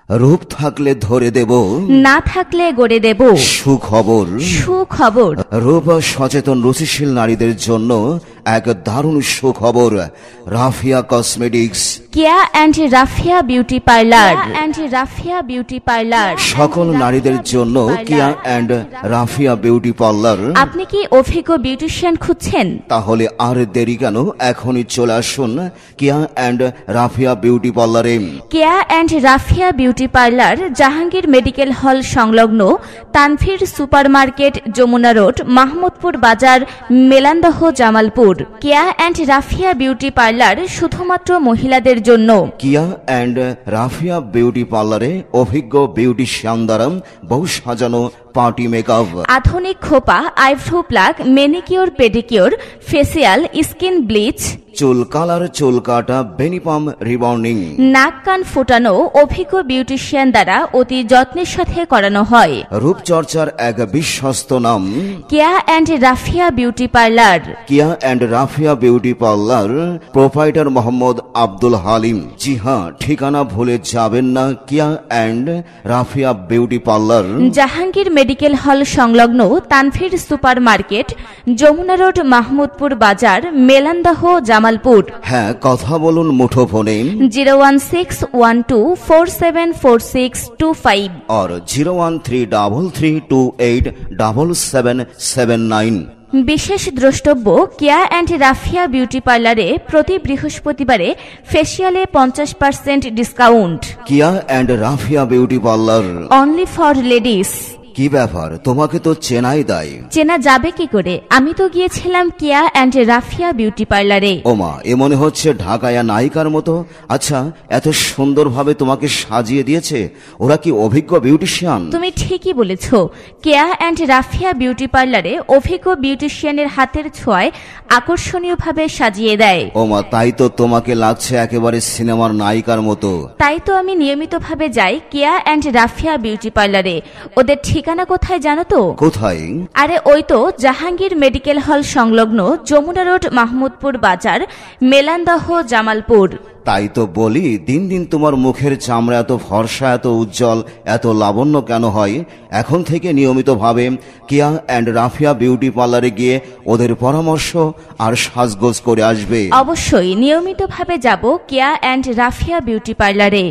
রূপ থাকলে ধরে দেব, না থাকলে গড়ে দেব সুখবর। সুখবর। রূপ সচেতন রুচিশীল নারীদের জন্য এক দারুণ সুখবর। Rafia cosmetics, Keya and Rafia beauty parlour, Rafia beauty parlour সকল নারীদের জন্য কেয়া অ্যান্ড রাফিয়া বিউটি পার্লার। আপনি কি অভিজ্ঞ বিউটিশিয়ান খুঁজছেন? তাহলে আর দেরি কেন, এখনই চলে আসুন কেয়া অ্যান্ড রাফিয়া বিউটি পার্লারে। Keya and Rafia beauty parlour Jahangir medical hall সংলগ্ন Tanvir super market, Jamuna road, Mahmudpur Bazar, Melandaha, Jamalpur. Keya and Rafia beauty parlour শুধুমাত্র মহিলাদের জন্য। কেয়া অ্যান্ড রাফিয়া বিউটি পার্লারে অভিজ্ঞ বিউটিশিয়ান দ্বারা বহু সাজানো পার্টি মেকআপ, আধুনিক খোপা, eyebrow pluck, manicure, pedicure, facial, skin bleach, চুল কালার, চুল কাটা, বেনিপাম, রিবন্ডিং, নাক কান ফোটানো অভিজ্ঞ বিউটিশিয়ান দ্বারা অতি যত্নের সাথে করানো হয়। রূপচর্চার এক বিশ্বস্ত নাম Keya and Rafia beauty parlour. Keya and Rafia beauty parlour, proprietor Mohammad Abdul Halim. জি হ্যাঁ, ঠিকানা ভুলে যাবেন না, Keya and Rafia beauty parlour, Jahangir medical hall সংলগ্ন Tanvir super market, Jamuna road, Mahmudpur Bazar, Melandaha, Jamalpur. হ্যাঁ, কথা বলুন মুঠো ফোনে 01612474625 और 01333287779। বিশেষ দ্রষ্টব্য, কেয়া অ্যান্ড রাফিয়া বিউটি পার্লারে প্রতি বৃহস্পতিবারে ফেসিয়ালে 50% discount. Keya and Rafia beauty parlour, only for ladies. কি ব্যাপার, তোমাকে তো চেনাই দেয়। চেনা যাবে কি করে? আমি তো গিয়েছিলাম কেয়া অ্যান্ড রাফিয়া বিউটি পার্লারে। ওমা, এ মনে হচ্ছে ঢাকায়া নায়িকার মতো। আচ্ছা, এত সুন্দরভাবে তোমাকে সাজিয়ে দিয়েছে, ওরা কি অভিজ্ঞ বিউটিশিয়ান? তুমি ঠিকই বলেছ, কেয়া অ্যান্ড রাফিয়া বিউটি পার্লারে অভিজ্ঞ বিউটিশিয়ানের হাতের ছোঁয়ায় আকর্ষণীয়ভাবে সাজিয়ে দেয়। ওমা, তাই তো তোমাকে লাগছে একেবারে সিনেমার নায়িকার মতো। তাই তো আমি নিয়মিতভাবে যাই কেয়া অ্যান্ড রাফিয়া বিউটি পার্লারে। ওদের ঠিকানা কোথায় জানো তো? কোথায়? আরে ওই তো জাহাঙ্গীর মেডিকেল হল সংলগ্ন যমুনা রোড, মাহমুদপুর বাজার, মেলান্দহ, জামালপুর। তাই তো বলি, দিন দিন তোমার মুখের চামড়া এত ফর্সা, এত উজ্জ্বল, এত লাবণ্য কেন হয়? এখন থেকে নিয়মিতভাবে কেয়া অ্যান্ড রাফিয়া বিউটি পার্লারে গিয়ে ওদের পরামর্শ আর সাজগোজ করে আসবে। অবশ্যই নিয়মিতভাবে যাব কেয়া অ্যান্ড রাফিয়া বিউটি পার্লারে।